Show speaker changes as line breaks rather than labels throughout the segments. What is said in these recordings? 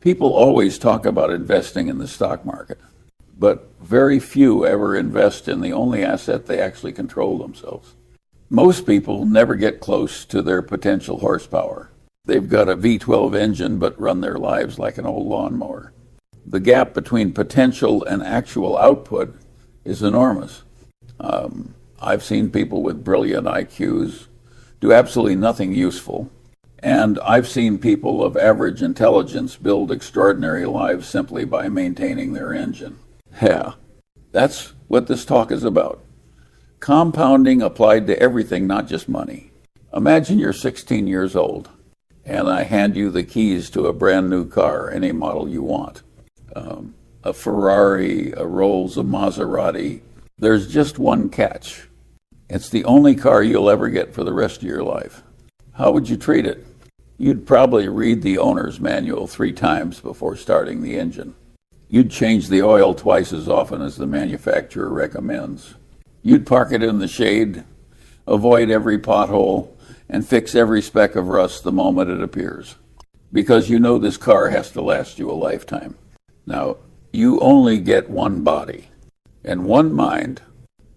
People always talk about investing in the stock market, but very few ever invest in the only asset they actually control themselves. Most people never get close to their potential horsepower. They've got a V12 engine but run their lives like an old lawnmower. The gap between potential and actual output is enormous. I've seen people with brilliant IQs do absolutely nothing useful. And I've seen people of average intelligence build extraordinary lives simply by maintaining their engine. Yeah, that's what this talk is about. Compounding applied to everything, not just money. Imagine you're 16 years old, and I hand you the keys to a brand new car, any model you want. A Ferrari, a Rolls, a Maserati. There's just one catch. It's the only car you'll ever get for the rest of your life. How would you treat it? You'd probably read the owner's manual 3 times before starting the engine. You'd change the oil twice as often as the manufacturer recommends. You'd park it in the shade, avoid every pothole, and fix every speck of rust the moment it appears. Because you know this car has to last you a lifetime. Now, you only get one body and one mind.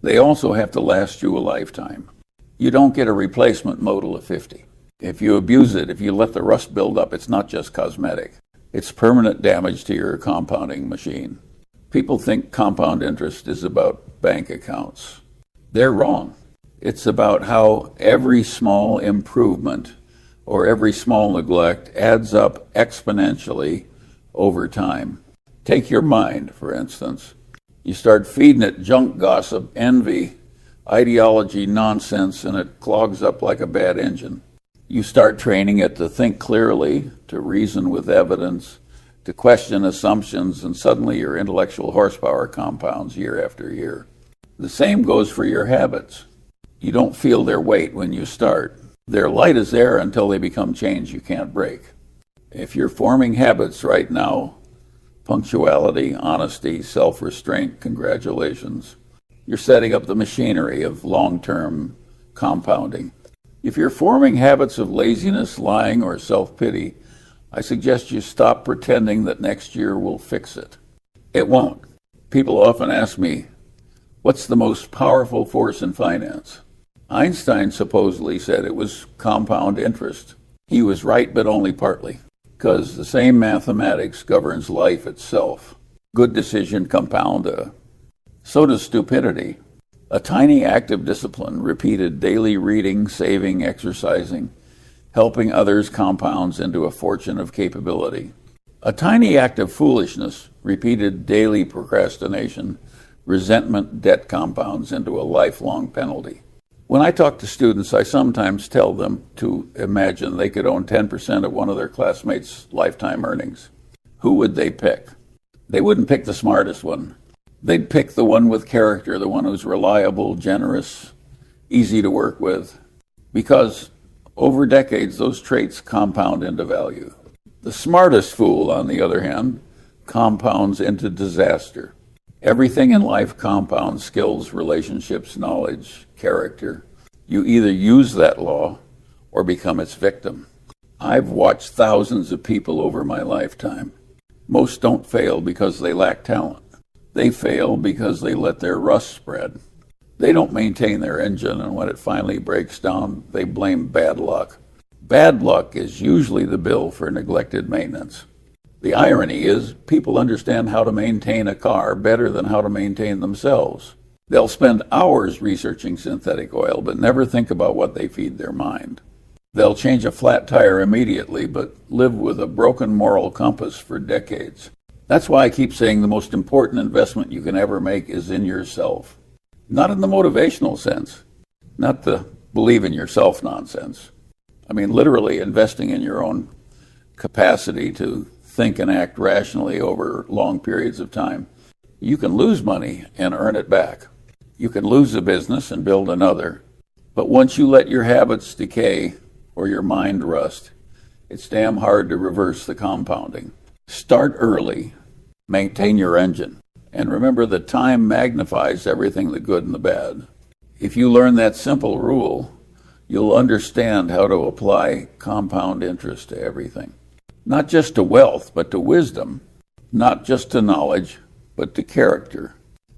They also have to last you a lifetime. You don't get a replacement model of 50. If you abuse it, if you let the rust build up, it's not just cosmetic. It's permanent damage to your compounding machine. People think compound interest is about bank accounts. They're wrong. It's about how every small improvement or every small neglect adds up exponentially over time. Take your mind, for instance. You start feeding it junk gossip, envy, ideology, nonsense, and it clogs up like a bad engine. You start training it to think clearly, to reason with evidence, to question assumptions, and suddenly your intellectual horsepower compounds year after year. The same goes for your habits. You don't feel their weight when you start. They're light as air until they become change you can't break. If you're forming habits right now, punctuality, honesty, self-restraint, congratulations. You're setting up the machinery of long-term compounding. If you're forming habits of laziness, lying, or self-pity, I suggest you stop pretending that next year will fix it. It won't. People often ask me, what's the most powerful force in finance? Einstein supposedly said it was compound interest. He was right, but only partly, because the same mathematics governs life itself. Good decision compound. So does stupidity. A tiny act of discipline, repeated daily reading, saving, exercising, helping others compounds into a fortune of capability. A tiny act of foolishness, repeated daily procrastination, resentment, debt compounds into a lifelong penalty. When I talk to students, I sometimes tell them to imagine they could own 10% of one of their classmates' lifetime earnings. Who would they pick? They wouldn't pick the smartest one. They'd pick the one with character, the one who's reliable, generous, easy to work with, because over decades, those traits compound into value. The smartest fool, on the other hand, compounds into disaster. Everything in life compounds: skills, relationships, knowledge, character. You either use that law or become its victim. I've watched thousands of people over my lifetime. Most don't fail because they lack talent. They fail because they let their rust spread. They don't maintain their engine, and when it finally breaks down, they blame bad luck. Bad luck is usually the bill for neglected maintenance. The irony is, people understand how to maintain a car better than how to maintain themselves. They'll spend hours researching synthetic oil, but never think about what they feed their mind. They'll change a flat tire immediately, but live with a broken moral compass for decades. That's why I keep saying the most important investment you can ever make is in yourself. Not in the motivational sense, not the believe in yourself nonsense. I mean, literally investing in your own capacity to think and act rationally over long periods of time. You can lose money and earn it back. You can lose a business and build another. But once you let your habits decay or your mind rust, it's damn hard to reverse the compounding. Start early. Maintain your engine. And remember that time magnifies everything, the good and the bad. If you learn that simple rule, you'll understand how to apply compound interest to everything. not just to wealth, but to wisdom, not just to knowledge, but to character.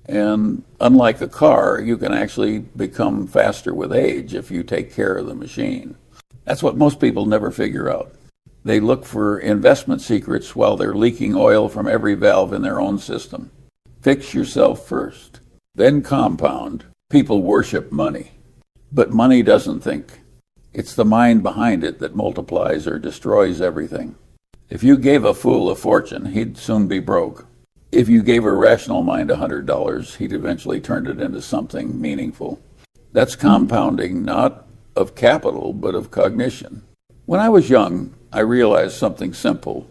And unlike a car, you can actually become faster with age if you take care of the machine. That's what most people never figure out. They look for investment secrets while they're leaking oil from every valve in their own system. Fix yourself first, then compound. People worship money, but money doesn't think. It's the mind behind it that multiplies or destroys everything. If you gave a fool a fortune, he'd soon be broke. If you gave a rational mind $100, he'd eventually turn it into something meaningful. That's compounding, not of capital, but of cognition. When I was young, I realized something simple.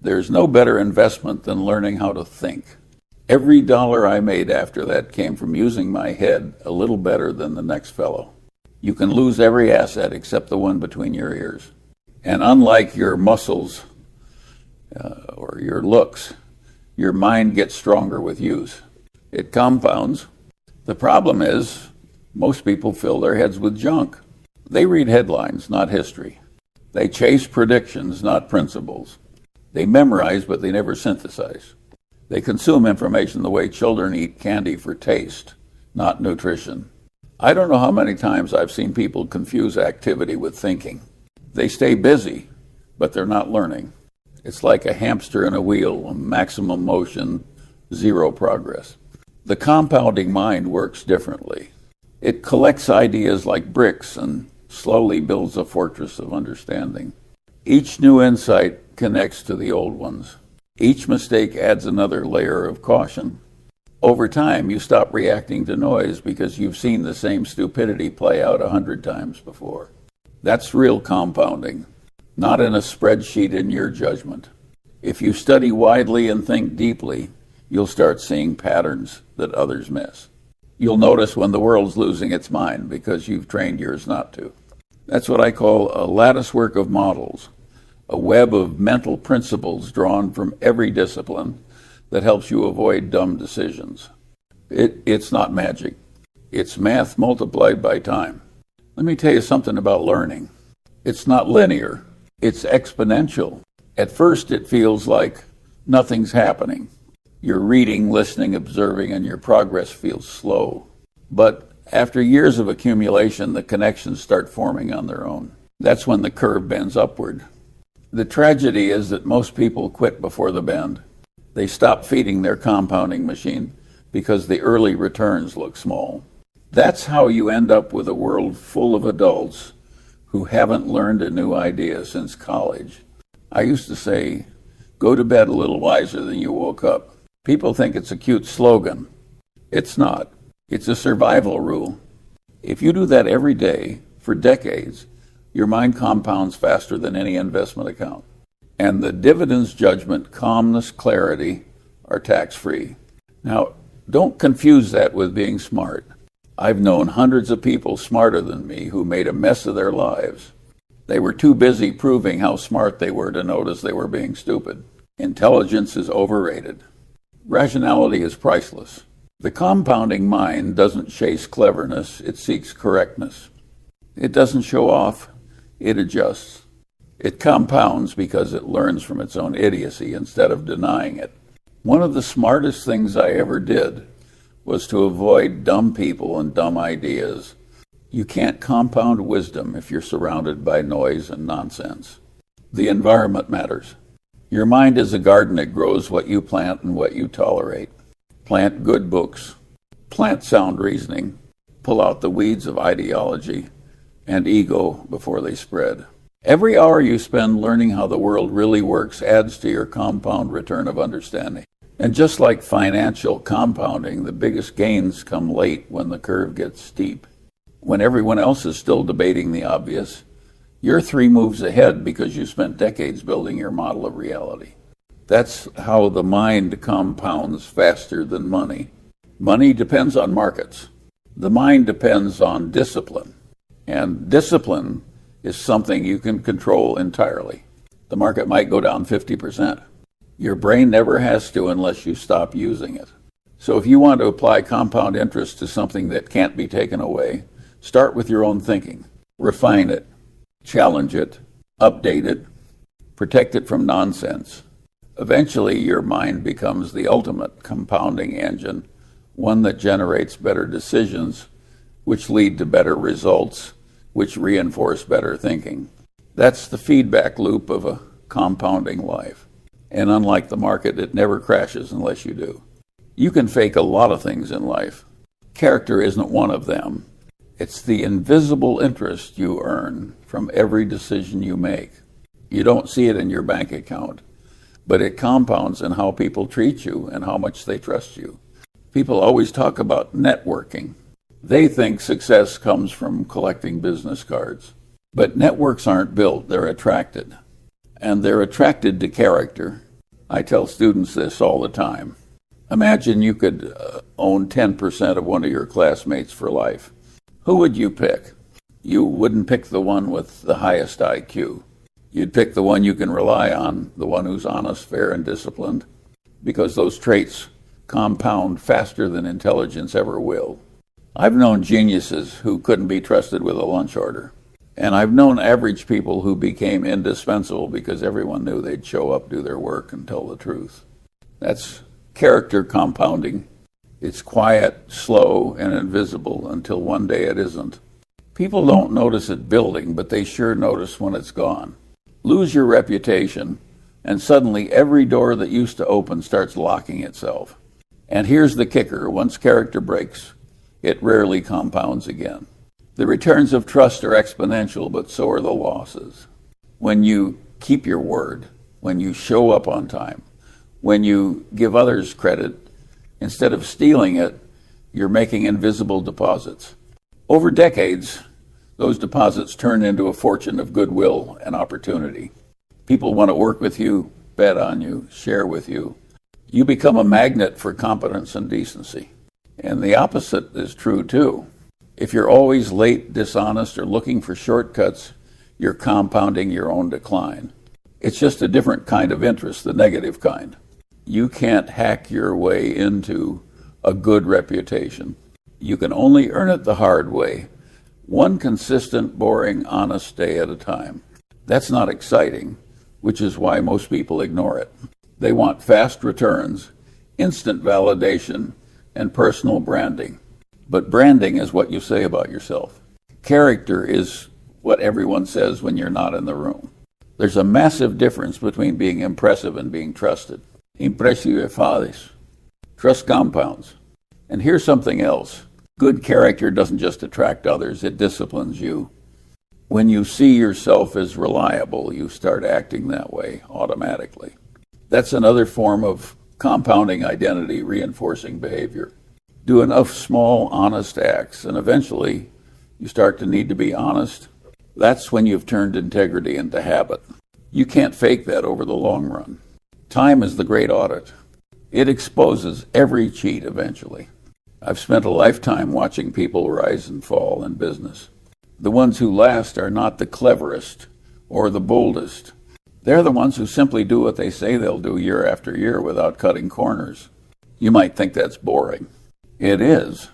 There's no better investment than learning how to think. Every dollar I made after that came from using my head a little better than the next fellow. You can lose every asset except the one between your ears. And unlike your muscles or your looks, your mind gets stronger with use. It compounds. The problem is, most people fill their heads with junk. They read headlines, not history. They chase predictions, not principles. They memorize, but they never synthesize. They consume information the way children eat candy for taste, not nutrition. I don't know how many times I've seen people confuse activity with thinking. They stay busy, but they're not learning. It's like a hamster in a wheel, a maximum motion, zero progress. The compounding mind works differently. It collects ideas like bricks and slowly builds a fortress of understanding. Each new insight connects to the old ones. Each mistake adds another layer of caution. Over time, you stop reacting to noise because you've seen the same stupidity play out 100 times before. That's real compounding, not in a spreadsheet in your judgment. If you study widely and think deeply, you'll start seeing patterns that others miss. You'll notice when the world's losing its mind because you've trained yours not to. That's what I call a latticework of models, a web of mental principles drawn from every discipline that helps you avoid dumb decisions. It's not magic. It's math multiplied by time. Let me tell you something about learning. It's not linear. It's exponential. At first, it feels like nothing's happening. You're reading, listening, observing, and your progress feels slow. But after years of accumulation, the connections start forming on their own. That's when the curve bends upward. The tragedy is that most people quit before the bend. They stop feeding their compounding machine because the early returns look small. That's how you end up with a world full of adults who haven't learned a new idea since college. I used to say, go to bed a little wiser than you woke up. People think it's a cute slogan. It's not. It's a survival rule. If you do that every day for decades, your mind compounds faster than any investment account. And the dividends, judgment, calmness, clarity are tax-free. Now, don't confuse that with being smart. I've known hundreds of people smarter than me who made a mess of their lives. They were too busy proving how smart they were to notice they were being stupid. Intelligence is overrated. Rationality is priceless. The compounding mind doesn't chase cleverness, it seeks correctness. It doesn't show off, it adjusts. It compounds because it learns from its own idiocy instead of denying it. One of the smartest things I ever did was to avoid dumb people and dumb ideas. You can't compound wisdom if you're surrounded by noise and nonsense. The environment matters. Your mind is a garden. It grows what you plant and what you tolerate. Plant good books. Plant sound reasoning. Pull out the weeds of ideology and ego before they spread. Every hour you spend learning how the world really works adds to your compound return of understanding. And just like financial compounding, the biggest gains come late when the curve gets steep. When everyone else is still debating the obvious, you're 3 moves ahead because you spent decades building your model of reality. That's how the mind compounds faster than money. Money depends on markets. The mind depends on discipline. And discipline is something you can control entirely. The market might go down 50%. Your brain never has to unless you stop using it. So if you want to apply compound interest to something that can't be taken away, start with your own thinking. Refine it, challenge it, update it, Protect it from nonsense. Eventually, your mind becomes the ultimate compounding engine, one that generates better decisions, which lead to better results, which reinforce better thinking. That's the feedback loop of a compounding life. And unlike the market, it never crashes unless you do. You can fake a lot of things in life. Character isn't one of them. It's the invisible interest you earn from every decision you make. You don't see it in your bank account, but it compounds in how people treat you and how much they trust you. People always talk about networking. They think success comes from collecting business cards. But networks aren't built, they're attracted. And they're attracted to character. I tell students this all the time. Imagine you could own 10% of one of your classmates for life. Who would you pick? You wouldn't pick the one with the highest IQ. You'd pick the one you can rely on, the one who's honest, fair, and disciplined, because those traits compound faster than intelligence ever will. I've known geniuses who couldn't be trusted with a lunch order. And I've known average people who became indispensable because everyone knew they'd show up, do their work, and tell the truth. That's character compounding. It's quiet, slow, and invisible until one day it isn't. People don't notice it building, but they sure notice when it's gone. Lose your reputation, and suddenly every door that used to open starts locking itself. And here's the kicker. Once character breaks, it rarely compounds again. The returns of trust are exponential, but so are the losses. When you keep your word, when you show up on time, when you give others credit, instead of stealing it, you're making invisible deposits. Over decades, those deposits turn into a fortune of goodwill and opportunity. People want to work with you, bet on you, share with you. You become a magnet for competence and decency. And the opposite is true too. If you're always late, dishonest, or looking for shortcuts, you're compounding your own decline. It's just a different kind of interest, the negative kind. You can't hack your way into a good reputation. You can only earn it the hard way, one consistent, boring, honest day at a time. That's not exciting, which is why most people ignore it. They want fast returns, instant validation, and personal branding. But branding is what you say about yourself. Character is what everyone says when you're not in the room. There's a massive difference between being impressive and being trusted. Impressio falis. Trust compounds. And here's something else. Good character doesn't just attract others, it disciplines you. When you see yourself as reliable, you start acting that way automatically. That's another form of compounding identity, reinforcing behavior. Do enough small, honest acts, and eventually you start to need to be honest. That's when you've turned integrity into habit. You can't fake that over the long run. Time is the great audit. It exposes every cheat eventually. I've spent a lifetime watching people rise and fall in business. The ones who last are not the cleverest or the boldest. They're the ones who simply do what they say they'll do year after year without cutting corners. You might think that's boring. It is.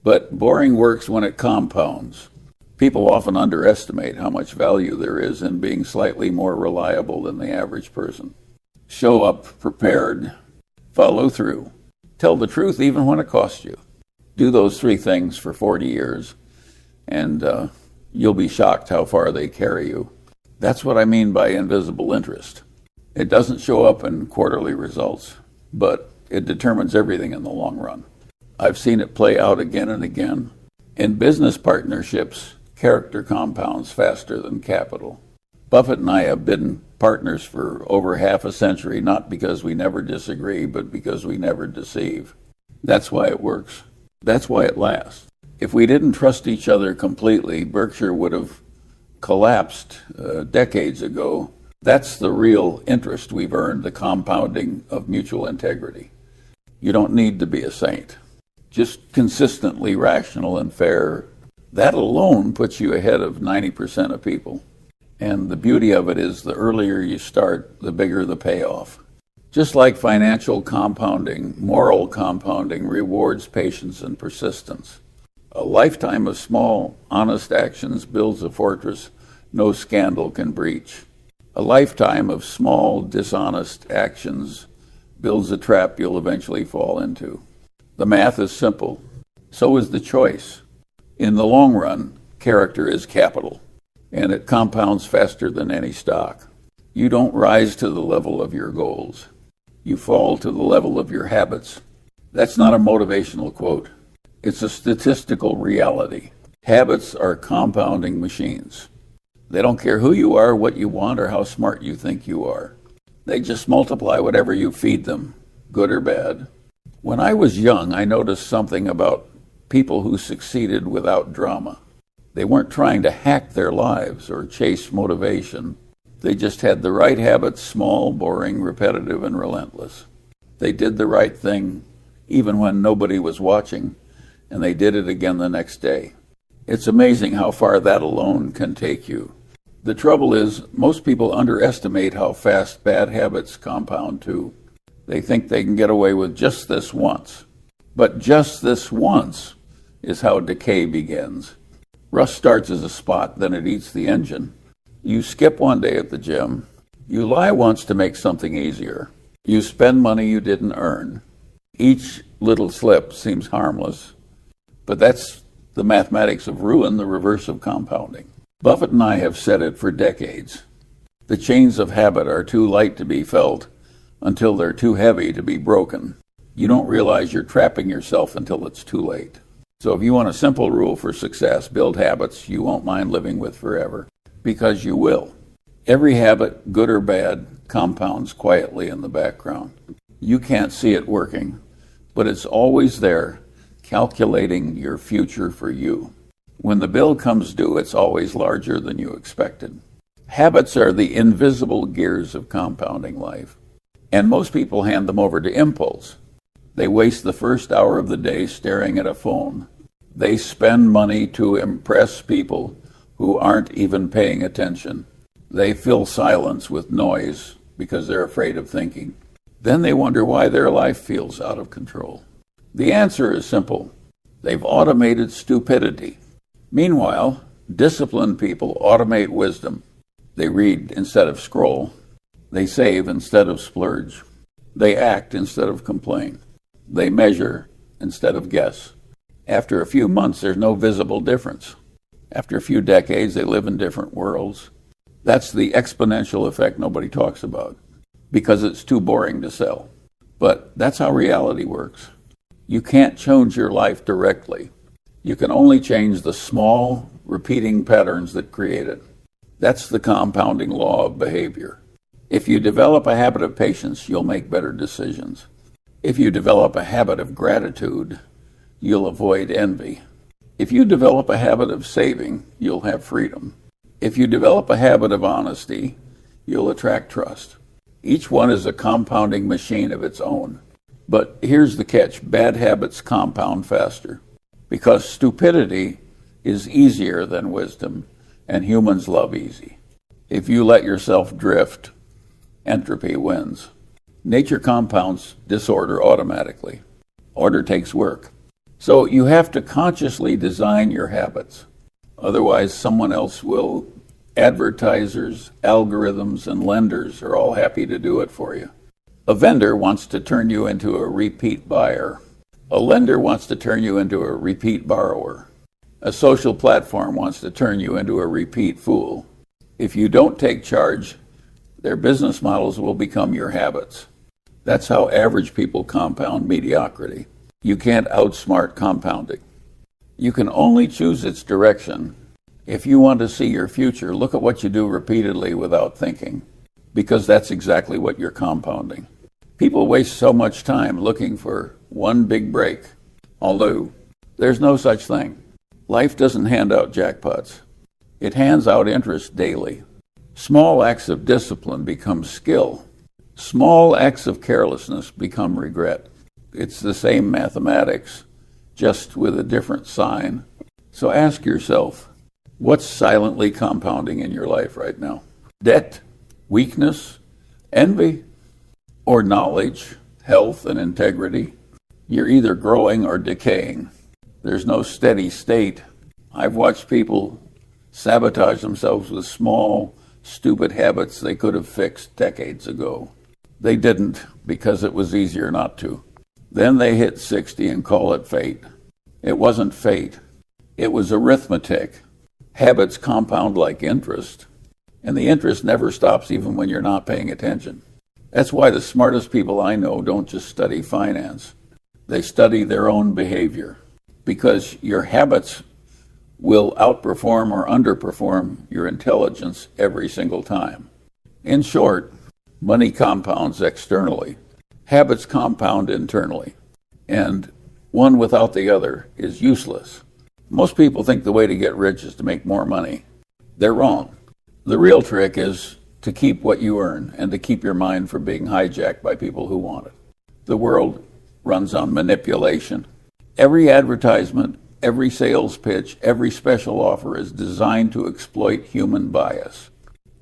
But boring works when it compounds. People often underestimate how much value there is in being slightly more reliable than the average person. Show up prepared. Follow through. Tell the truth even when it costs you. Do those three things for 40 years, and you'll be shocked how far they carry you. That's what I mean by invisible interest. It doesn't show up in quarterly results, but it determines everything in the long run. I've seen it play out again and again. In business partnerships, character compounds faster than capital. Buffett and I have been partners for over half a century, not because we never disagree, but because we never deceive. That's why it works. That's why it lasts. If we didn't trust each other completely, Berkshire would have collapsed decades ago. That's the real interest we've earned, the compounding of mutual integrity. You don't need to be a saint. Just consistently rational and fair. That alone puts you ahead of 90% of people. And the beauty of it is the earlier you start, the bigger the payoff. Just like financial compounding, moral compounding rewards patience and persistence. A lifetime of small, honest actions builds a fortress no scandal can breach. A lifetime of small, dishonest actions builds a trap you'll eventually fall into. The math is simple. So is the choice. In the long run, character is capital, and it compounds faster than any stock. You don't rise to the level of your goals. You fall to the level of your habits. That's not a motivational quote. It's a statistical reality. Habits are compounding machines. They don't care who you are, what you want, or how smart you think you are. They just multiply whatever you feed them, good or bad. When I was young, I noticed something about people who succeeded without drama. They weren't trying to hack their lives or chase motivation. They just had the right habits, small, boring, repetitive, and relentless. They did the right thing even when nobody was watching, and they did it again the next day. It's amazing how far that alone can take you. The trouble is, most people underestimate how fast bad habits compound too. They think they can get away with just this once. But just this once is how decay begins. Rust starts as a spot, then it eats the engine. You skip one day at the gym. You lie once to make something easier. You spend money you didn't earn. Each little slip seems harmless, but that's the mathematics of ruin, the reverse of compounding. Buffett and I have said it for decades. The chains of habit are too light to be felt until they're too heavy to be broken. You don't realize you're trapping yourself until it's too late. So if you want a simple rule for success, build habits you won't mind living with forever, because you will. Every habit, good or bad, compounds quietly in the background. You can't see it working, but it's always there, calculating your future for you. When the bill comes due, it's always larger than you expected. Habits are the invisible gears of compounding life, and most people hand them over to impulse. They waste the first hour of the day staring at a phone. They spend money to impress people who aren't even paying attention. They fill silence with noise because they're afraid of thinking. Then they wonder why their life feels out of control. The answer is simple. They've automated stupidity. Meanwhile, disciplined people automate wisdom. They read instead of scroll. They save instead of splurge. They act instead of complain. They measure instead of guess. After a few months, there's no visible difference. After a few decades, they live in different worlds. That's the exponential effect nobody talks about, because it's too boring to sell. But that's how reality works. You can't change your life directly. You can only change the small, repeating patterns that create it. That's the compounding law of behavior. If you develop a habit of patience, you'll make better decisions. If you develop a habit of gratitude, you'll avoid envy. If you develop a habit of saving, you'll have freedom. If you develop a habit of honesty, you'll attract trust. Each one is a compounding machine of its own. But here's the catch: bad habits compound faster, because stupidity is easier than wisdom, and humans love easy. If you let yourself drift, entropy wins. Nature compounds disorder automatically. Order takes work. So you have to consciously design your habits. Otherwise, someone else will. Advertisers, algorithms, and lenders are all happy to do it for you. A vendor wants to turn you into a repeat buyer. A lender wants to turn you into a repeat borrower. A social platform wants to turn you into a repeat fool. If you don't take charge, their business models will become your habits. That's how average people compound mediocrity. You can't outsmart compounding. You can only choose its direction. If you want to see your future, look at what you do repeatedly without thinking, because that's exactly what you're compounding. People waste so much time looking for one big break, although there's no such thing. Life doesn't hand out jackpots. It hands out interest daily. Small acts of discipline become skill. Small acts of carelessness become regret. It's the same mathematics, just with a different sign. So ask yourself, what's silently compounding in your life right now? Debt, weakness, envy, or knowledge, health, and integrity? You're either growing or decaying. There's no steady state. I've watched people sabotage themselves with small, stupid habits they could have fixed decades ago. They didn't because it was easier not to. Then they hit 60 and call it fate. It wasn't fate. It was arithmetic. Habits compound like interest, and the interest never stops even when you're not paying attention. That's why the smartest people I know don't just study finance. They study their own behavior, because your habits will outperform or underperform your intelligence every single time. In short, money compounds externally. Habits compound internally. And one without the other is useless. Most people think the way to get rich is to make more money. They're wrong. The real trick is to keep what you earn and to keep your mind from being hijacked by people who want it. The world runs on manipulation. Every advertisement, every sales pitch, every special offer is designed to exploit human bias.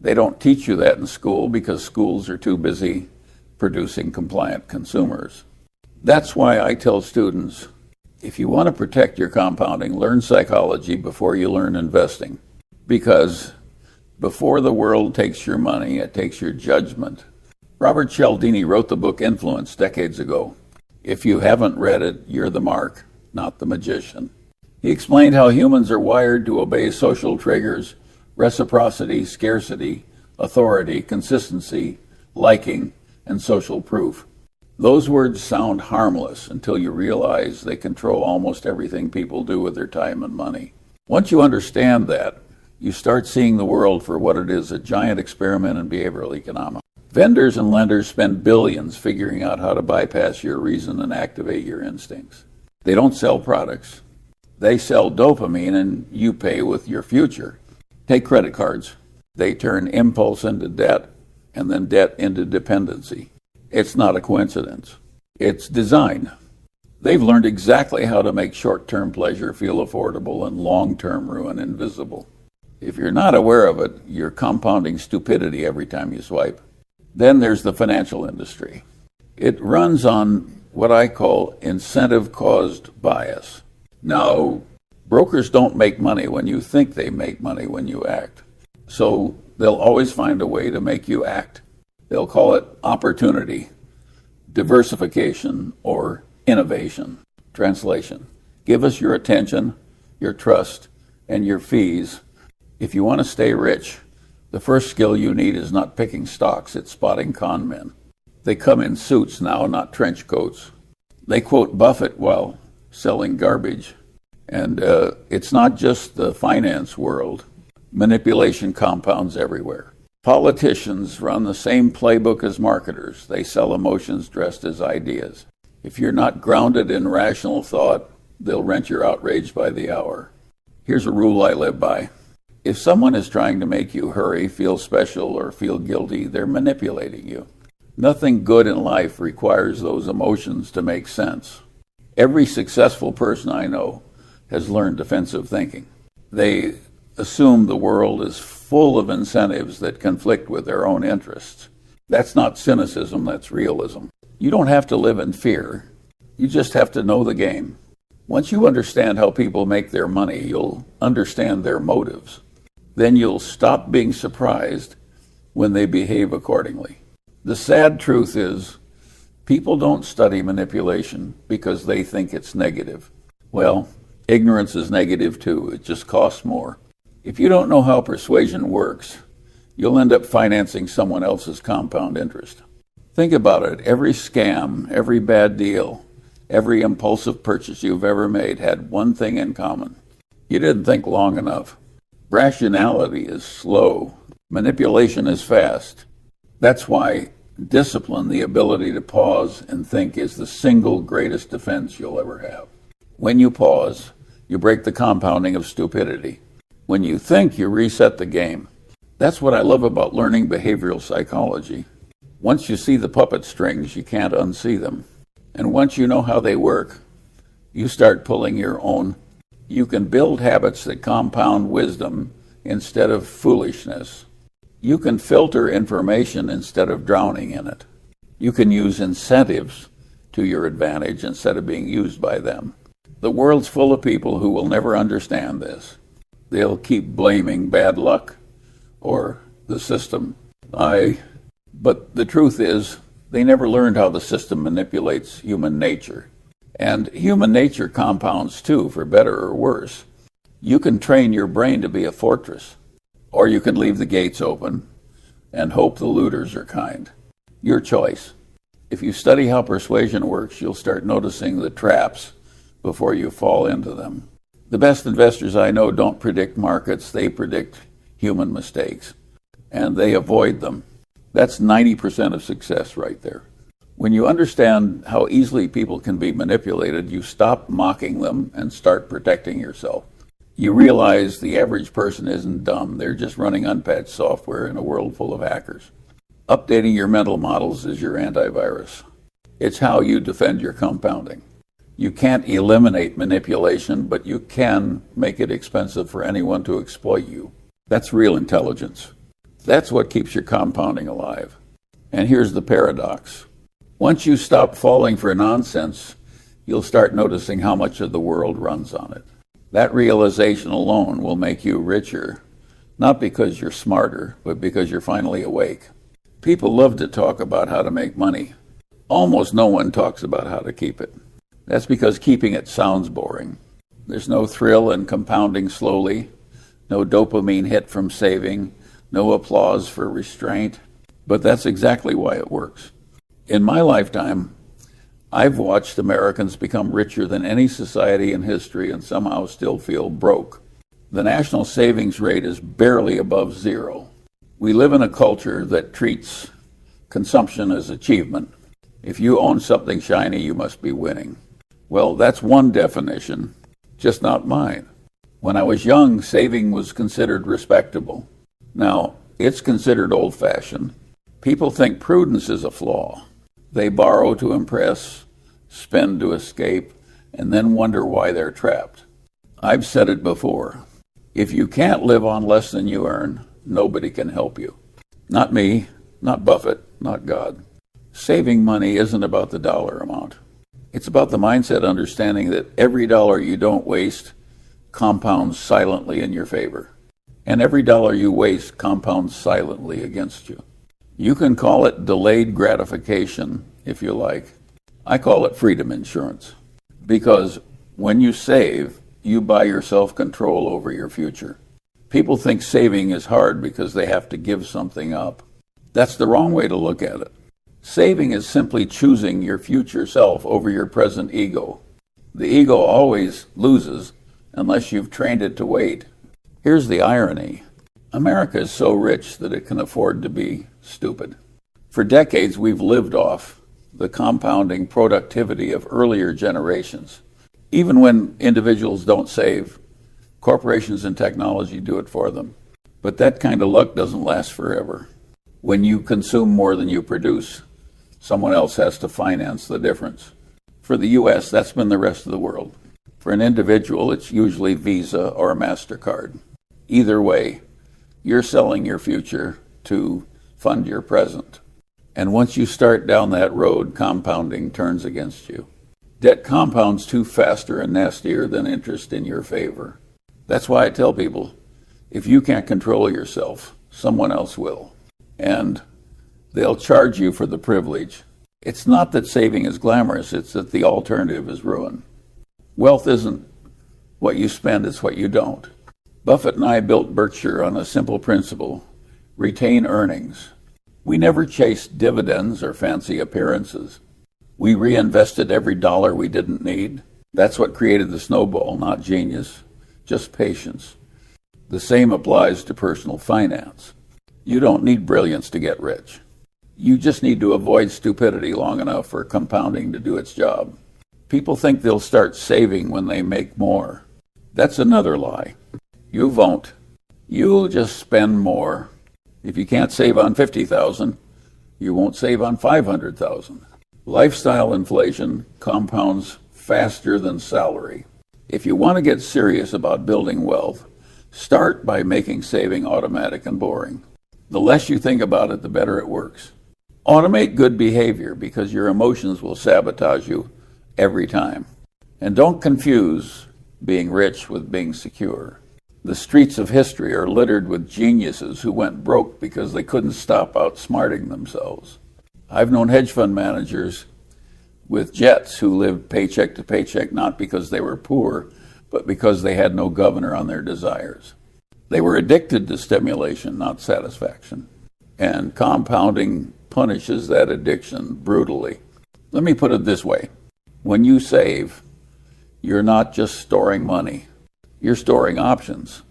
They don't teach you that in school because schools are too busy producing compliant consumers. That's why I tell students, if you want to protect your compounding, learn psychology before you learn investing. Because before the world takes your money, it takes your judgment. Robert Cialdini wrote the book Influence decades ago. If you haven't read it, you're the mark, not the magician. He explained how humans are wired to obey social triggers, reciprocity, scarcity, authority, consistency, liking, and social proof. Those words sound harmless until you realize they control almost everything people do with their time and money. Once you understand that, you start seeing the world for what it is, a giant experiment in behavioral economics. Vendors and lenders spend billions figuring out how to bypass your reason and activate your instincts. They don't sell products. They sell dopamine, and you pay with your future. Take credit cards. They turn impulse into debt, and then debt into dependency. It's not a coincidence. It's design. They've learned exactly how to make short-term pleasure feel affordable and long-term ruin invisible. If you're not aware of it, you're compounding stupidity every time you swipe. Then there's the financial industry. It runs on what I call incentive-caused bias. Now, brokers don't make money when you think they make money when you act. So they'll always find a way to make you act. They'll call it opportunity, diversification, or innovation. Translation: give us your attention, your trust, and your fees. If you want to stay rich, the first skill you need is not picking stocks, it's spotting con men. They come in suits now, not trench coats. They quote Buffett while selling garbage. And it's not just the finance world. Manipulation compounds everywhere. Politicians run the same playbook as marketers. They sell emotions dressed as ideas. If you're not grounded in rational thought, they'll rent your outrage by the hour. Here's a rule I live by. If someone is trying to make you hurry, feel special, or feel guilty, they're manipulating you. Nothing good in life requires those emotions to make sense. Every successful person I know has learned defensive thinking. They assume the world is full of incentives that conflict with their own interests. That's not cynicism, that's realism. You don't have to live in fear. You just have to know the game. Once you understand how people make their money, you'll understand their motives. Then you'll stop being surprised when they behave accordingly. The sad truth is, people don't study manipulation because they think it's negative. Well, ignorance is negative too. It just costs more. If you don't know how persuasion works, you'll end up financing someone else's compound interest. Think about it. Every scam, every bad deal, every impulsive purchase you've ever made had one thing in common. You didn't think long enough. Rationality is slow. Manipulation is fast. That's why discipline, the ability to pause and think, is the single greatest defense you'll ever have. When you pause, you break the compounding of stupidity. When you think, you reset the game. That's what I love about learning behavioral psychology. Once you see the puppet strings, you can't unsee them. And once you know how they work, you start pulling your own. You can build habits that compound wisdom instead of foolishness. You can filter information instead of drowning in it. You can use incentives to your advantage instead of being used by them. The world's full of people who will never understand this. They'll keep blaming bad luck or the system. But the truth is, they never learned how the system manipulates human nature. And human nature compounds too, for better or worse. You can train your brain to be a fortress, or you can leave the gates open and hope the looters are kind. Your choice. If you study how persuasion works, you'll start noticing the traps before you fall into them. The best investors I know don't predict markets, they predict human mistakes, and they avoid them. That's 90% of success right there. When you understand how easily people can be manipulated, you stop mocking them and start protecting yourself. You realize the average person isn't dumb, they're just running unpatched software in a world full of hackers. Updating your mental models is your antivirus. It's how you defend your compounding. You can't eliminate manipulation, but you can make it expensive for anyone to exploit you. That's real intelligence. That's what keeps your compounding alive. And here's the paradox. Once you stop falling for nonsense, you'll start noticing how much of the world runs on it. That realization alone will make you richer, not because you're smarter, but because you're finally awake. People love to talk about how to make money. Almost no one talks about how to keep it. That's because keeping it sounds boring. There's no thrill in compounding slowly, no dopamine hit from saving, no applause for restraint. But that's exactly why it works. In my lifetime, I've watched Americans become richer than any society in history and somehow still feel broke. The national savings rate is barely above zero. We live in a culture that treats consumption as achievement. If you own something shiny, you must be winning. Well, that's one definition, just not mine. When I was young, saving was considered respectable. Now, it's considered old-fashioned. People think prudence is a flaw. They borrow to impress, spend to escape, and then wonder why they're trapped. I've said it before. If you can't live on less than you earn, nobody can help you. Not me, not Buffett, not God. Saving money isn't about the dollar amount. It's about the mindset understanding that every dollar you don't waste compounds silently in your favor. And every dollar you waste compounds silently against you. You can call it delayed gratification, if you like. I call it freedom insurance. Because when you save, you buy yourself control over your future. People think saving is hard because they have to give something up. That's the wrong way to look at it. Saving is simply choosing your future self over your present ego. The ego always loses unless you've trained it to wait. Here's the irony. America is so rich that it can afford to be stupid. For decades, we've lived off the compounding productivity of earlier generations. Even when individuals don't save, corporations and technology do it for them. But that kind of luck doesn't last forever. When you consume more than you produce, someone else has to finance the difference. For the U.S., that's been the rest of the world. For an individual, it's usually Visa or MasterCard. Either way, you're selling your future to fund your present. And once you start down that road, compounding turns against you. Debt compounds too faster and nastier than interest in your favor. That's why I tell people, if you can't control yourself, someone else will. And they'll charge you for the privilege. It's not that saving is glamorous, it's that the alternative is ruin. Wealth isn't what you spend, it's what you don't. Buffett and I built Berkshire on a simple principle: retain earnings. We never chased dividends or fancy appearances. We reinvested every dollar we didn't need. That's what created the snowball, not genius, just patience. The same applies to personal finance. You don't need brilliance to get rich. You just need to avoid stupidity long enough for compounding to do its job. People think they'll start saving when they make more. That's another lie. You won't. You'll just spend more. If you can't save on $50,000, you won't save on $500,000. Lifestyle inflation compounds faster than salary. If you want to get serious about building wealth, start by making saving automatic and boring. The less you think about it, the better it works. Automate good behavior because your emotions will sabotage you every time. And don't confuse being rich with being secure. The streets of history are littered with geniuses who went broke because they couldn't stop outsmarting themselves. I've known hedge fund managers with jets who lived paycheck to paycheck not because they were poor, but because they had no governor on their desires. They were addicted to stimulation, not satisfaction. And compounding punishes that addiction brutally. Let me put it this way. When you save, you're not just storing money. You're storing options.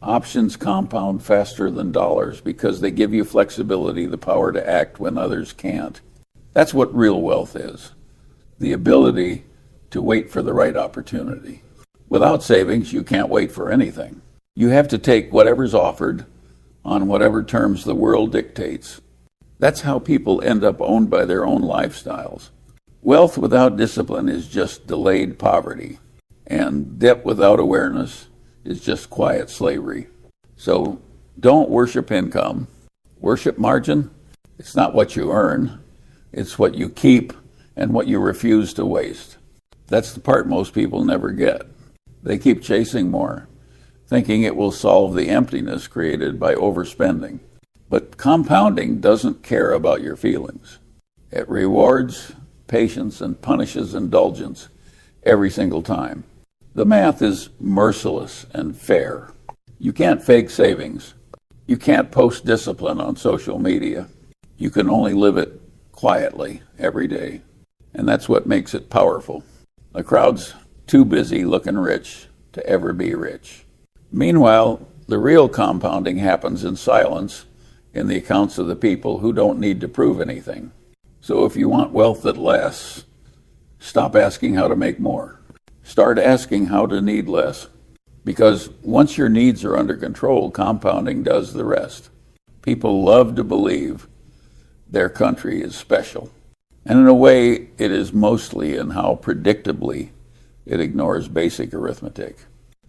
Options compound faster than dollars because they give you flexibility, the power to act when others can't. That's what real wealth is. The ability to wait for the right opportunity. Without savings, you can't wait for anything. You have to take whatever's offered on whatever terms the world dictates. That's how people end up owned by their own lifestyles. Wealth without discipline is just delayed poverty, and debt without awareness is just quiet slavery. So don't worship income. Worship margin. It's not what you earn. It's what you keep and what you refuse to waste. That's the part most people never get. They keep chasing more, thinking it will solve the emptiness created by overspending. But compounding doesn't care about your feelings. It rewards patience and punishes indulgence every single time. The math is merciless and fair. You can't fake savings. You can't post discipline on social media. You can only live it quietly every day. And that's what makes it powerful. The crowd's too busy looking rich to ever be rich. Meanwhile, the real compounding happens in silence in the accounts of the people who don't need to prove anything. So if you want wealth that lasts, stop asking how to make more. Start asking how to need less. Because once your needs are under control, compounding does the rest. People love to believe their country is special. And in a way, it is mostly in how predictably it ignores basic arithmetic.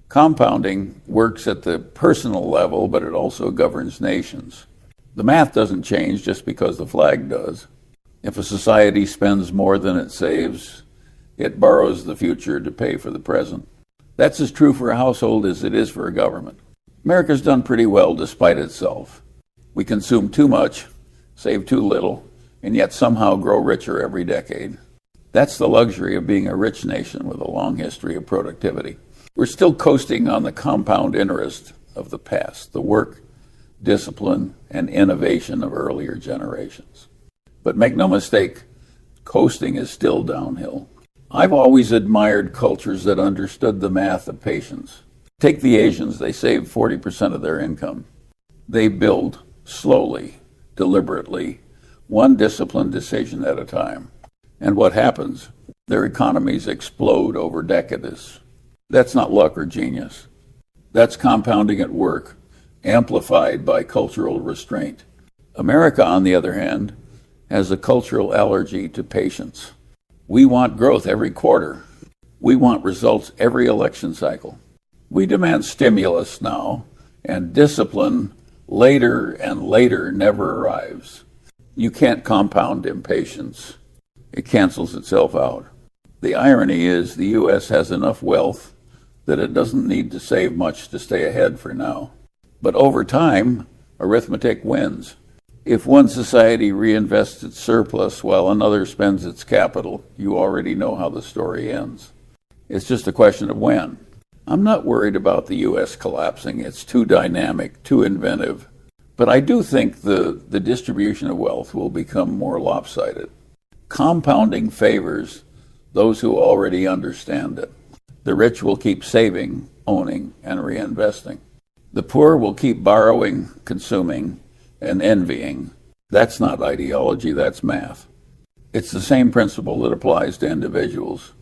Compounding works at the personal level, but it also governs nations. The math doesn't change just because the flag does. If a society spends more than it saves, it borrows the future to pay for the present. That's as true for a household as it is for a government. America's done pretty well despite itself. We consume too much, save too little, and yet somehow grow richer every decade. That's the luxury of being a rich nation with a long history of productivity. We're still coasting on the compound interest of the past, the work, discipline, and innovation of earlier generations. But make no mistake, coasting is still downhill. I've always admired cultures that understood the math of patience. Take the Asians, they save 40% of their income. They build slowly, deliberately, one disciplined decision at a time. And what happens? Their economies explode over decades. That's not luck or genius. That's compounding at work, amplified by cultural restraint. America, on the other hand, has a cultural allergy to patience. We want growth every quarter. We want results every election cycle. We demand stimulus now, and discipline later and later never arrives. You can't compound impatience. It cancels itself out. The irony is the U.S. has enough wealth that it doesn't need to save much to stay ahead for now. But over time, arithmetic wins. If one society reinvests its surplus while another spends its capital, you already know how the story ends. It's just a question of when. I'm not worried about the U.S. collapsing. It's too dynamic, too inventive. But I do think the distribution of wealth will become more lopsided. Compounding favors those who already understand it. The rich will keep saving, owning, and reinvesting. The poor will keep borrowing, consuming, and envying. That's not ideology, that's math. It's the same principle that applies to individuals.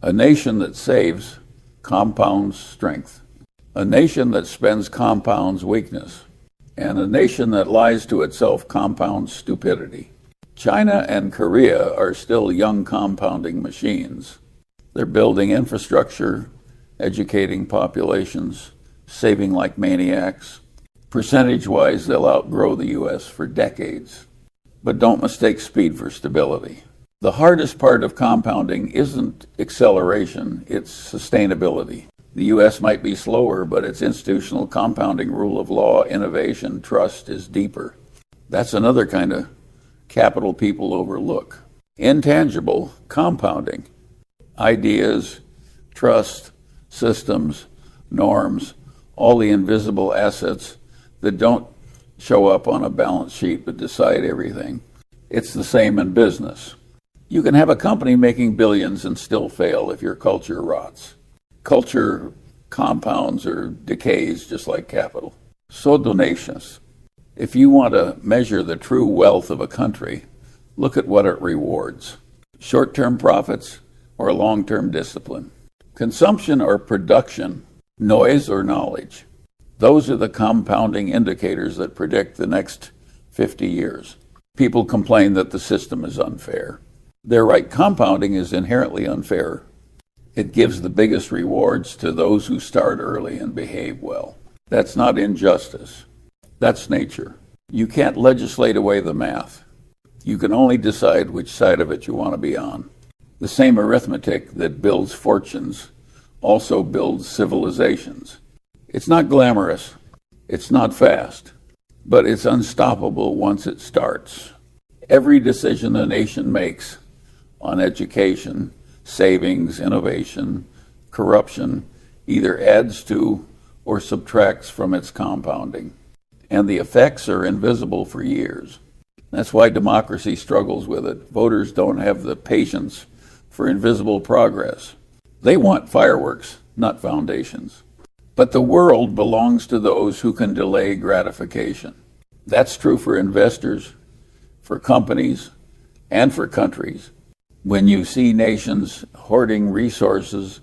A nation that saves compounds strength. A nation that spends compounds weakness. And a nation that lies to itself compounds stupidity. China and Korea are still young compounding machines. They're building infrastructure, educating populations, saving like maniacs. Percentage-wise, they'll outgrow the U.S. for decades. But don't mistake speed for stability. The hardest part of compounding isn't acceleration, it's sustainability. The U.S. might be slower, but its institutional compounding rule of law, innovation, trust is deeper. That's another kind of capital people overlook. Intangible compounding. Ideas, trust, systems, norms, all the invisible assets that don't show up on a balance sheet but decide everything. It's the same in business. You can have a company making billions and still fail if your culture rots. Culture compounds or decays just like capital. So donations. If you want to measure the true wealth of a country, look at what it rewards. Short-term profits or long-term discipline. Consumption or production, noise or knowledge. Those are the compounding indicators that predict the next 50 years. People complain that the system is unfair. They're right, compounding is inherently unfair. It gives the biggest rewards to those who start early and behave well. That's not injustice. That's nature. You can't legislate away the math. You can only decide which side of it you want to be on. The same arithmetic that builds fortunes also builds civilizations. It's not glamorous. It's not fast. But it's unstoppable once it starts. Every decision a nation makes on education, savings, innovation, corruption, either adds to or subtracts from its compounding. And the effects are invisible for years. That's why democracy struggles with it. Voters don't have the patience for invisible progress. They want fireworks, not foundations. But the world belongs to those who can delay gratification. That's true for investors, for companies, and for countries. When you see nations hoarding resources,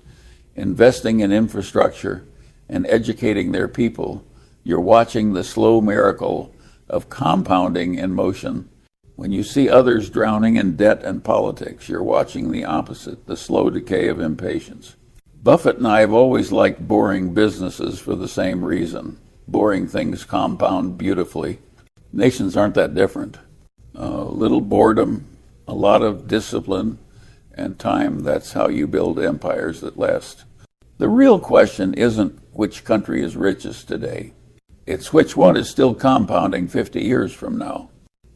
investing in infrastructure, and educating their people, you're watching the slow miracle of compounding in motion. When you see others drowning in debt and politics, you're watching the opposite, the slow decay of impatience. Buffett and I have always liked boring businesses for the same reason. Boring things compound beautifully. Nations aren't that different. A little boredom, a lot of discipline and time, that's how you build empires that last. The real question isn't which country is richest today. It's which one is still compounding 50 years from now,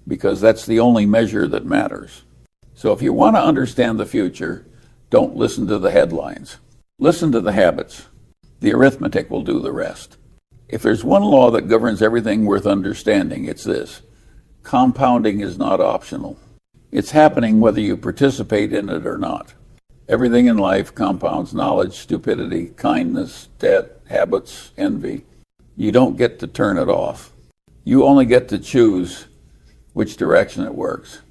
because that's the only measure that matters. So if you want to understand the future, don't listen to the headlines. Listen to the habits. The arithmetic will do the rest. If there's one law that governs everything worth understanding, it's this. Compounding is not optional. It's happening whether you participate in it or not. Everything in life compounds: knowledge, stupidity, kindness, debt, habits, envy. You don't get to turn it off. You only get to choose which direction it works.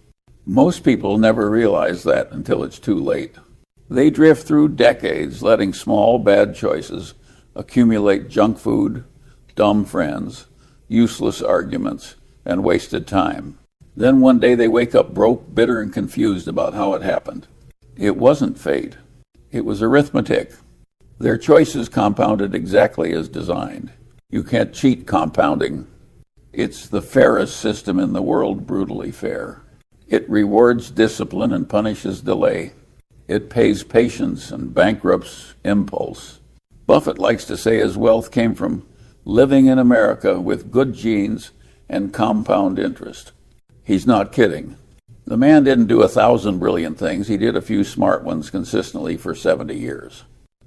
Most people never realize that until it's too late. They drift through decades letting small bad choices accumulate junk food, dumb friends, useless arguments, and wasted time. Then one day they wake up broke, bitter, and confused about how it happened. It wasn't fate. It was arithmetic. Their choices compounded exactly as designed. You can't cheat compounding. It's the fairest system in the world, brutally fair. It rewards discipline and punishes delay. It pays patience and bankrupts impulse. Buffett likes to say his wealth came from living in America with good genes and compound interest. He's not kidding. The man didn't do 1,000 brilliant things. He did a few smart ones consistently for 70 years.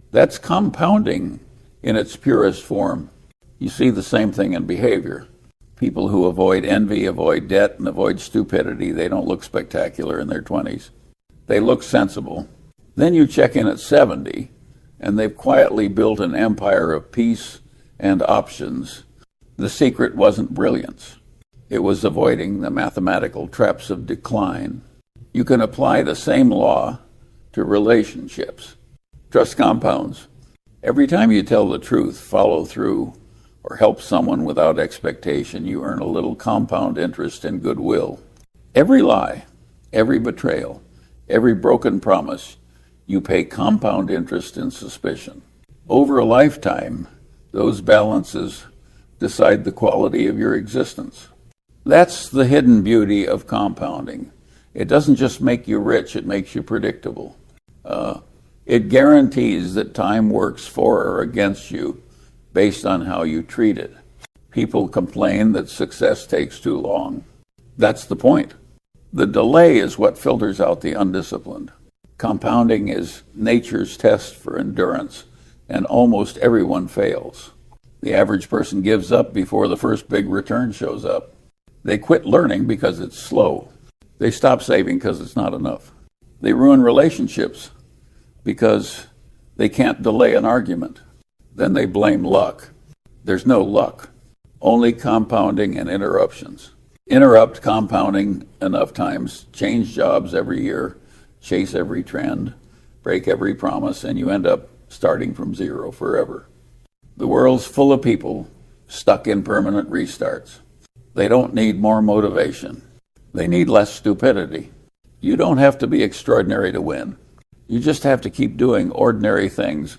That's compounding in its purest form. You see the same thing in behavior. People who avoid envy, avoid debt, and avoid stupidity, they don't look spectacular in their 20s. They look sensible. Then you check in at 70, and they've quietly built an empire of peace and options. The secret wasn't brilliance. It was avoiding the mathematical traps of decline. You can apply the same law to relationships. Trust compounds. Every time you tell the truth, follow through, or help someone without expectation, you earn a little compound interest in goodwill. Every lie, every betrayal, every broken promise, you pay compound interest in suspicion. Over a lifetime, those balances decide the quality of your existence. That's the hidden beauty of compounding. It doesn't just make you rich, it makes you predictable. It guarantees that time works for or against you based on how you treat it. People complain that success takes too long. That's the point. The delay is what filters out the undisciplined. Compounding is nature's test for endurance, and almost everyone fails. The average person gives up before the first big return shows up. They quit learning because it's slow. They stop saving because it's not enough. They ruin relationships because they can't delay an argument. Then they blame luck. There's no luck, only compounding and interruptions. Interrupt compounding enough times, change jobs every year, chase every trend, break every promise, and you end up starting from zero forever. The world's full of people stuck in permanent restarts. They don't need more motivation. They need less stupidity. You don't have to be extraordinary to win. You just have to keep doing ordinary things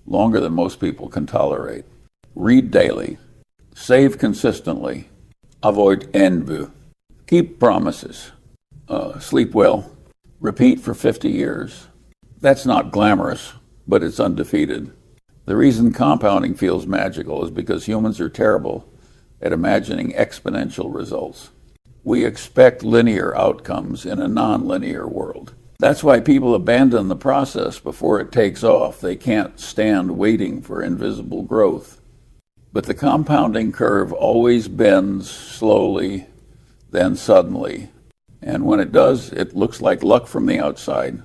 longer than most people can tolerate. Read daily. Save consistently. Avoid envy. Keep promises. Sleep well. Repeat for 50 years. That's not glamorous, but it's undefeated. The reason compounding feels magical is because humans are terrible at imagining exponential results. We expect linear outcomes in a non-linear world. That's why people abandon the process before it takes off. They can't stand waiting for invisible growth. But the compounding curve always bends slowly, then suddenly. And when it does, it looks like luck from the outside.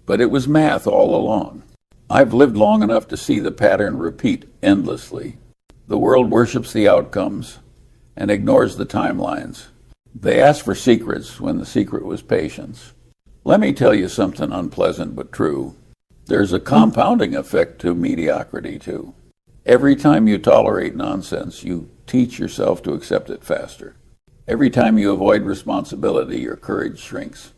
But it was math all along. I've lived long enough to see the pattern repeat endlessly. The world worships the outcomes and ignores the timelines. They asked for secrets when the secret was patience. Let me tell you something unpleasant but true. There's a compounding effect to mediocrity, too. Every time you tolerate nonsense, you teach yourself to accept it faster. Every time you avoid responsibility, your courage shrinks.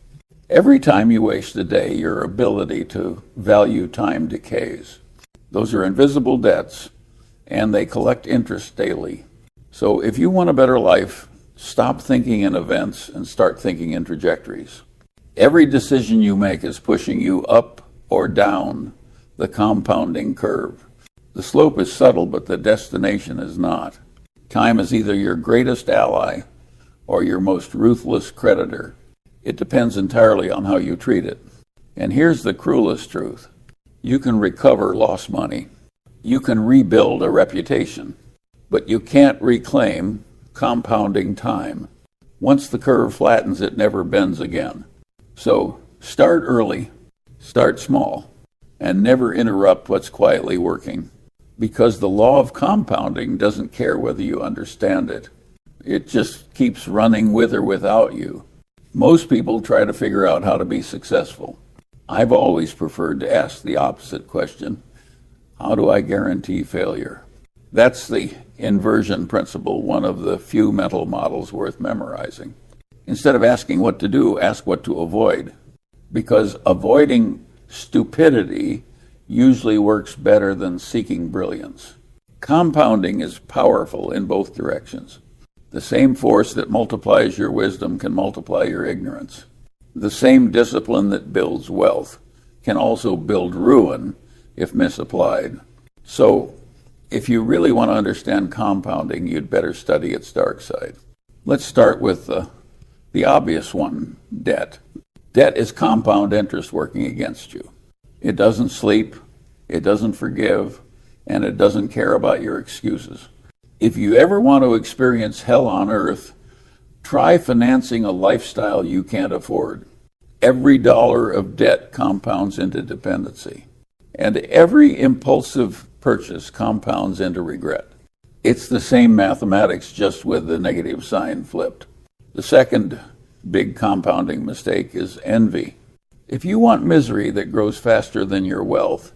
Every time you waste a day, your ability to value time decays. Those are invisible debts, and they collect interest daily. So if you want a better life, stop thinking in events and start thinking in trajectories. Every decision you make is pushing you up or down the compounding curve. The slope is subtle, but the destination is not. Time is either your greatest ally or your most ruthless creditor. It depends entirely on how you treat it. And here's the cruelest truth. You can recover lost money. You can rebuild a reputation. But you can't reclaim compounding time. Once the curve flattens, it never bends again. So start early, start small, and never interrupt what's quietly working. Because the law of compounding doesn't care whether you understand it. It just keeps running with or without you. Most people try to figure out how to be successful. I've always preferred to ask the opposite question. How do I guarantee failure? That's the inversion principle, one of the few mental models worth memorizing. Instead of asking what to do, ask what to avoid. Because avoiding stupidity usually works better than seeking brilliance. Compounding is powerful in both directions. The same force that multiplies your wisdom can multiply your ignorance. The same discipline that builds wealth can also build ruin if misapplied. So, if you really want to understand compounding, you'd better study its dark side. Let's start with the obvious one, debt. Debt is compound interest working against you. It doesn't sleep, it doesn't forgive, and it doesn't care about your excuses. If you ever want to experience hell on earth, try financing a lifestyle you can't afford. Every dollar of debt compounds into dependency, and every impulsive purchase compounds into regret. It's the same mathematics, just with the negative sign flipped. The second big compounding mistake is envy. If you want misery that grows faster than your wealth,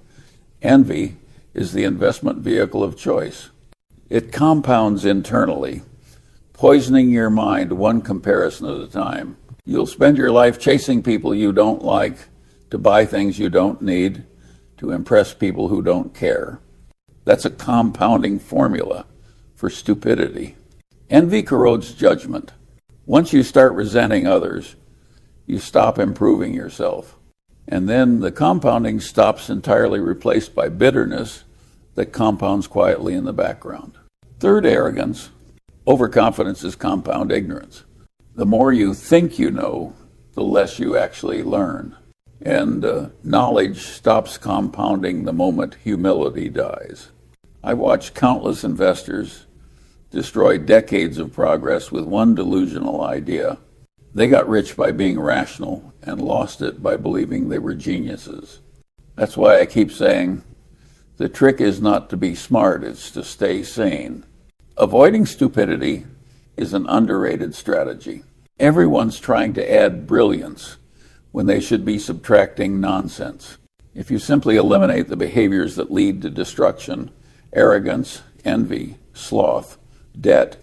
envy is the investment vehicle of choice. It compounds internally, poisoning your mind one comparison at a time. You'll spend your life chasing people you don't like, to buy things you don't need, to impress people who don't care. That's a compounding formula for stupidity. Envy corrodes judgment. Once you start resenting others, you stop improving yourself. And then the compounding stops entirely, replaced by bitterness that compounds quietly in the background. Third, arrogance. Overconfidence is compound ignorance. The more you think you know, the less you actually learn. And knowledge stops compounding the moment humility dies. I watched countless investors destroy decades of progress with one delusional idea. They got rich by being rational and lost it by believing they were geniuses. That's why I keep saying the trick is not to be smart, it's to stay sane. Avoiding stupidity is an underrated strategy. Everyone's trying to add brilliance when they should be subtracting nonsense. If you simply eliminate the behaviors that lead to destruction, arrogance, envy, sloth, debt,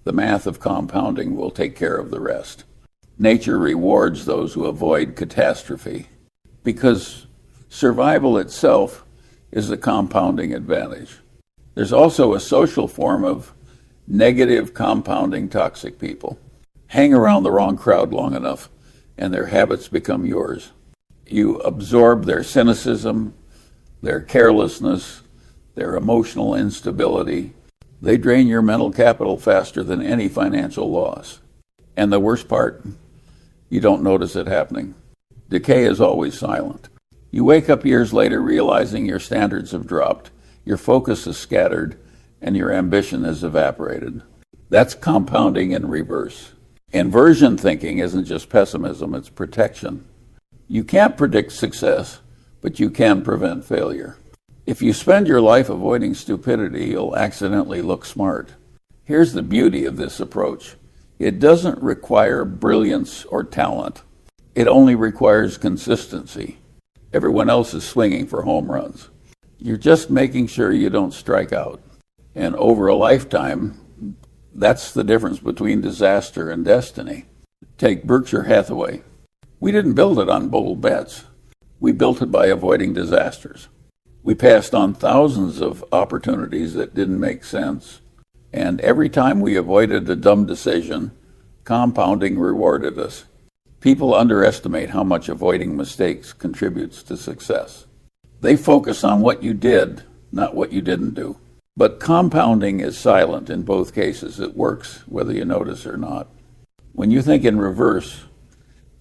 the math of compounding will take care of the rest. Nature rewards those who avoid catastrophe because survival itself is a compounding advantage. There's also a social form of negative compounding toxic people. Hang around the wrong crowd long enough and their habits become yours. You absorb their cynicism, their carelessness, their emotional instability. They drain your mental capital faster than any financial loss. And the worst part, you don't notice it happening. Decay is always silent. You wake up years later realizing your standards have dropped, your focus is scattered, and your ambition has evaporated. That's compounding in reverse. Inversion thinking isn't just pessimism, it's protection. You can't predict success, but you can prevent failure. If you spend your life avoiding stupidity, you'll accidentally look smart. Here's the beauty of this approach. It doesn't require brilliance or talent. It only requires consistency. Everyone else is swinging for home runs. You're just making sure you don't strike out. And over a lifetime, that's the difference between disaster and destiny. Take Berkshire Hathaway. We didn't build it on bold bets. We built it by avoiding disasters. We passed on thousands of opportunities that didn't make sense. And every time we avoided a dumb decision, compounding rewarded us. People underestimate how much avoiding mistakes contributes to success. They focus on what you did, not what you didn't do. But compounding is silent in both cases. It works whether you notice or not. When you think in reverse,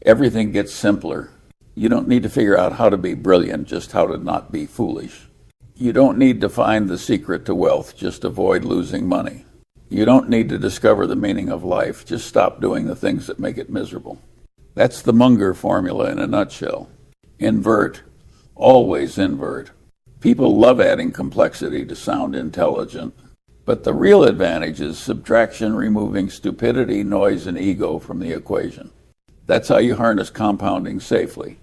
everything gets simpler. You don't need to figure out how to be brilliant, just how to not be foolish. You don't need to find the secret to wealth, just avoid losing money. You don't need to discover the meaning of life, just stop doing the things that make it miserable. That's the Munger formula in a nutshell. Invert, always invert. People love adding complexity to sound intelligent, but the real advantage is subtraction, removing stupidity, noise, and ego from the equation. That's how you harness compounding safely,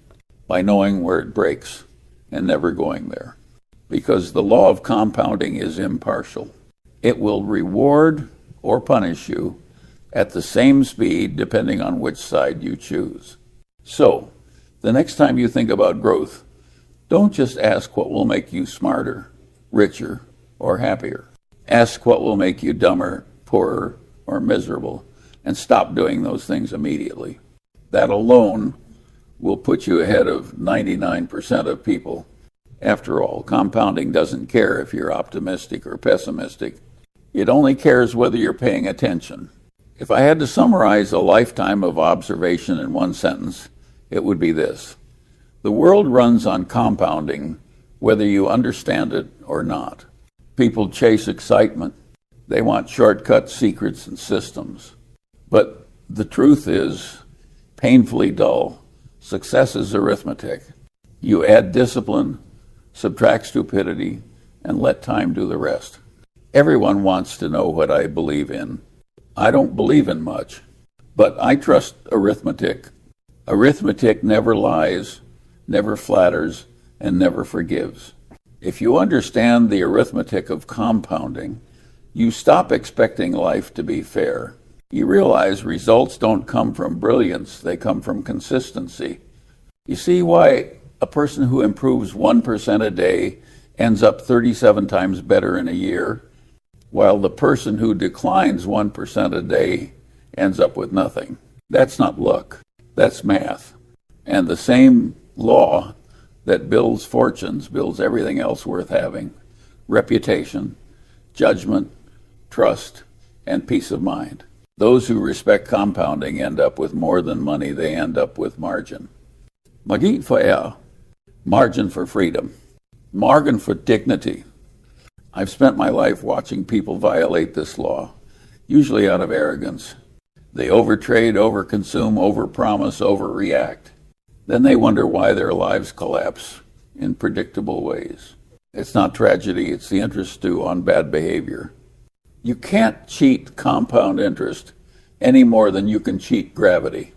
by knowing where it breaks and never going there. Because the law of compounding is impartial. It will reward or punish you at the same speed depending on which side you choose. So, the next time you think about growth, don't just ask what will make you smarter, richer, or happier. Ask what will make you dumber, poorer, or miserable, and stop doing those things immediately. That alone will put you ahead of 99% of people. After all, compounding doesn't care if you're optimistic or pessimistic. It only cares whether you're paying attention. If I had to summarize a lifetime of observation in one sentence, it would be this. The world runs on compounding, whether you understand it or not. People chase excitement. They want shortcuts, secrets, and systems. But the truth is painfully dull. Success is arithmetic. You add discipline, subtract stupidity, and let time do the rest. Everyone wants to know what I believe in. I don't believe in much, but I trust arithmetic. Arithmetic never lies, never flatters, and never forgives. If you understand the arithmetic of compounding, you stop expecting life to be fair. You realize results don't come from brilliance, they come from consistency. You see why a person who improves 1% a day ends up 37 times better in a year, while the person who declines 1% a day ends up with nothing. That's not luck, that's math. And the same law that builds fortunes, builds everything else worth having: reputation, judgment, trust, and peace of mind. Those who respect compounding end up with more than money, they end up with margin. Magit for margin for freedom, margin for dignity. I've spent my life watching people violate this law, usually out of arrogance. They overtrade, overconsume, overpromise, overreact. Then they wonder why their lives collapse in predictable ways. It's not tragedy, it's the interest due on bad behavior. You can't cheat compound interest any more than you can cheat gravity.